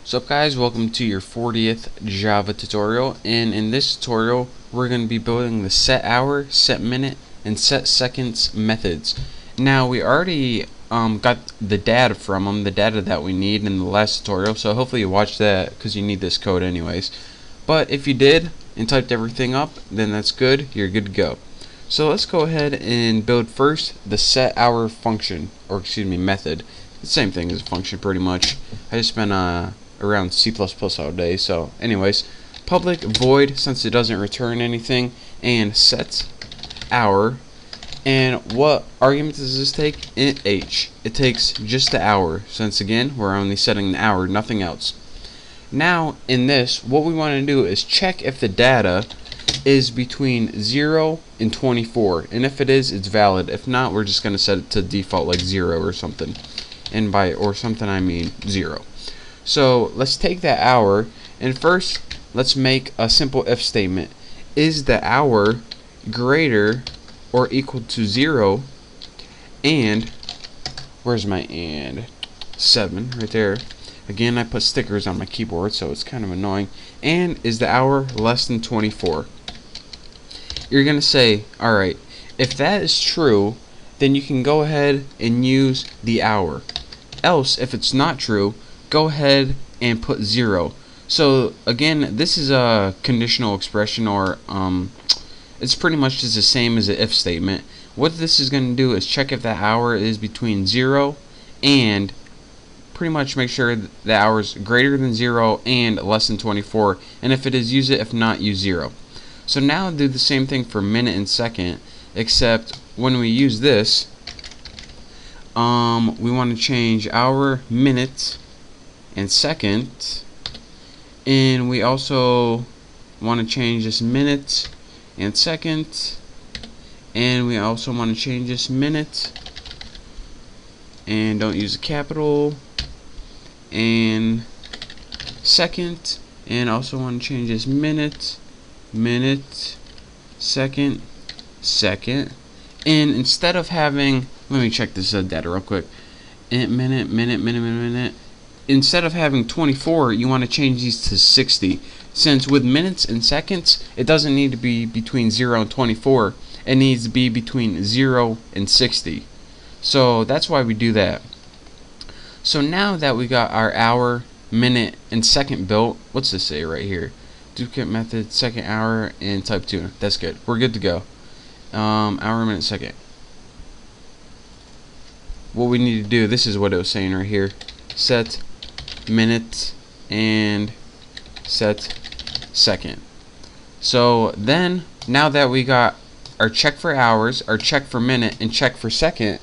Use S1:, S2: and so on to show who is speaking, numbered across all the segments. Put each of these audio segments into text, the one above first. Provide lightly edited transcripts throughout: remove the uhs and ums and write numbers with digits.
S1: What's up guys, welcome to your 40th Java tutorial, and in this tutorial we're going to be building the set hour, set minute, and set seconds methods. Now we already got the data from them, the data that we need in the last tutorial, so hopefully you watched that because you need this code anyways. But if you did and typed everything up, then that's good, you're good to go. So let's go ahead and build first the set hour function, or excuse me, method. The same thing as a function pretty much. I just spent around C++ all day. So anyways, public void, since it doesn't return anything, and set hour. And what argument does this take? Int h. It takes just the hour, since again we're only setting the hour, nothing else. Now in this, what we want to do is check if the data is between 0 and 24, and if it is, it's valid. If not, we're just going to set it to default like 0 or something, and by or something I mean 0. So let's take that hour, and first let's make a simple if statement. Is the hour greater or equal to 0 and, where's my and? 7 right there. Again, I put stickers on my keyboard, so it's kind of annoying. And is the hour less than 24? You're going to say, alright, if that is true, then you can go ahead and use the hour. Else, if it's not true, go ahead and put 0. So again, this is a conditional expression, or it's pretty much just the same as an if statement. What this is going to do is check if the hour is between 0 and pretty much make sure the hour is greater than 0 and less than 24, and if it is, use it. If not, use 0. So now do the same thing for minute and second, except when we use this, we want to change hour, minute, and second, and we also want to change this minute and second, and we also want to change this minute, and don't use a capital, and second, and also want to change this minute, second, and instead of having, let me check this data real quick, minute, instead of having 24, you want to change these to 60. Since with minutes and seconds, it doesn't need to be between 0 and 24, it needs to be between 0 and 60. So that's why we do that. So now that we got our hour, minute, and second built, what's this say right here? Duplicate method, second, hour, and type 2. That's good. We're good to go. Hour, minute, second. What we need to do, this is what it was saying right here. Set minute and set second. So then, now that we got our check for hours, our check for minute, and check for second,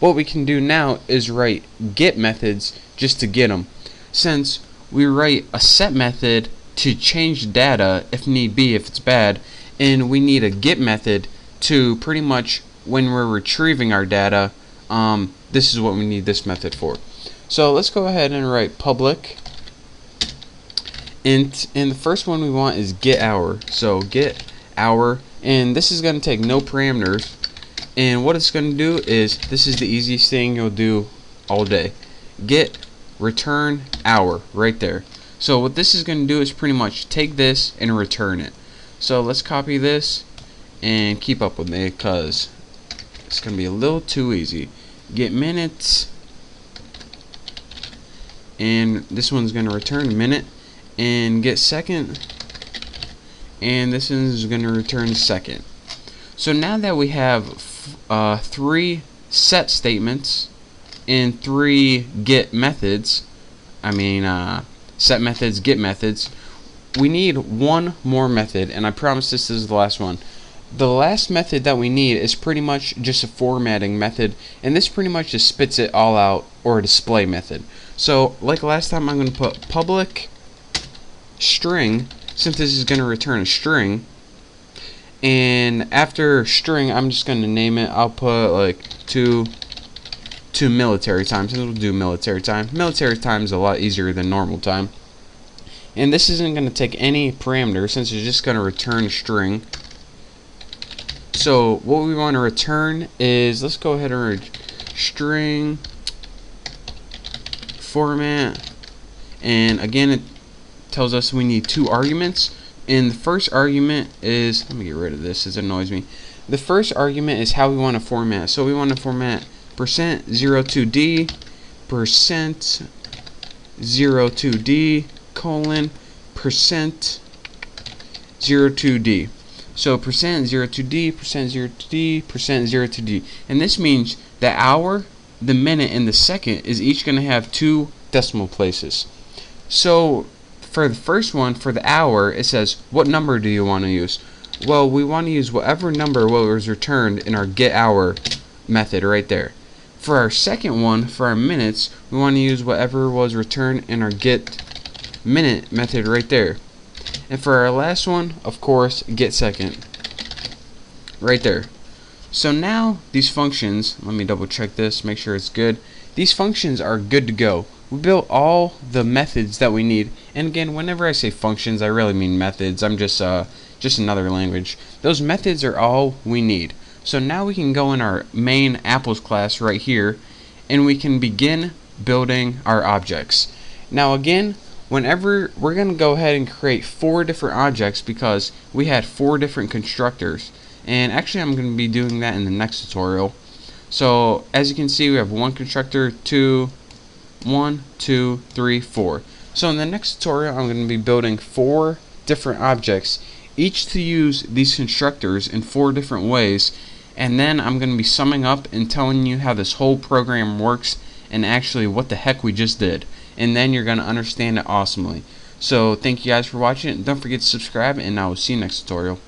S1: what we can do now is write get methods just to get them. Since we write a set method to change data if need be, if it's bad, and we need a get method to pretty much when we're retrieving our data, this is what we need this method for. So let's go ahead and write public int, and the first one we want is get hour. So get hour, and this is going to take no parameters, and what it's going to do is, this is the easiest thing you'll do all day, get return hour right there. So what this is going to do is pretty much take this and return it. So let's copy this and keep up with me because it's going to be a little too easy. Get minutes, and this one's going to return minute, and get second, and this is going to return second. So now that we have 3 set statements and 3 get methods, set methods, get methods, we need one more method, and I promise this is the last one. The last method that we need is pretty much just a formatting method, and this pretty much just spits it all out, or a display method. So like last time, I'm going to put public string, since this is going to return a string, and after string I'm just going to name it, I'll put like to military time, since we'll do military time. Military time is a lot easier than normal time, and this isn't going to take any parameter since it's just going to return a string. So what we want to return is, let's go ahead and string format, And again, it tells us we need 2 arguments. And the first argument is, let me get rid of this, it annoys me. The first argument is how we want to format. So we want to format %02D, %02D, colon, %02D. So %02D, %02D, %02D. And this means the hour, the minute, and the second is each going to have 2 decimal places. So for the first one, for the hour, it says, what number do you want to use? Well, we want to use whatever number was returned in our get hour method right there. For our second one, for our minutes, we want to use whatever was returned in our get minute method right there. And for our last one, of course, get second right there. So now these functions, let me double check this, make sure it's good. These functions are good to go. We built all the methods that we need. And again, whenever I say functions, I really mean methods. I'm just another language. Those methods are all we need. So now we can go in our main apples class right here, and we can begin building our objects. Now again, whenever we're going to go ahead and create 4 different objects because we had 4 different constructors. And actually I'm going to be doing that in the next tutorial. So as you can see, we have 1 constructor, 1, 2, 3, 4. So in the next tutorial, I'm going to be building 4 different objects, each to use these constructors in 4 different ways, and then I'm going to be summing up and telling you how this whole program works and actually what the heck we just did. And then you're going to understand it awesomely. So thank you guys for watching. Don't forget to subscribe, and I will see you next tutorial.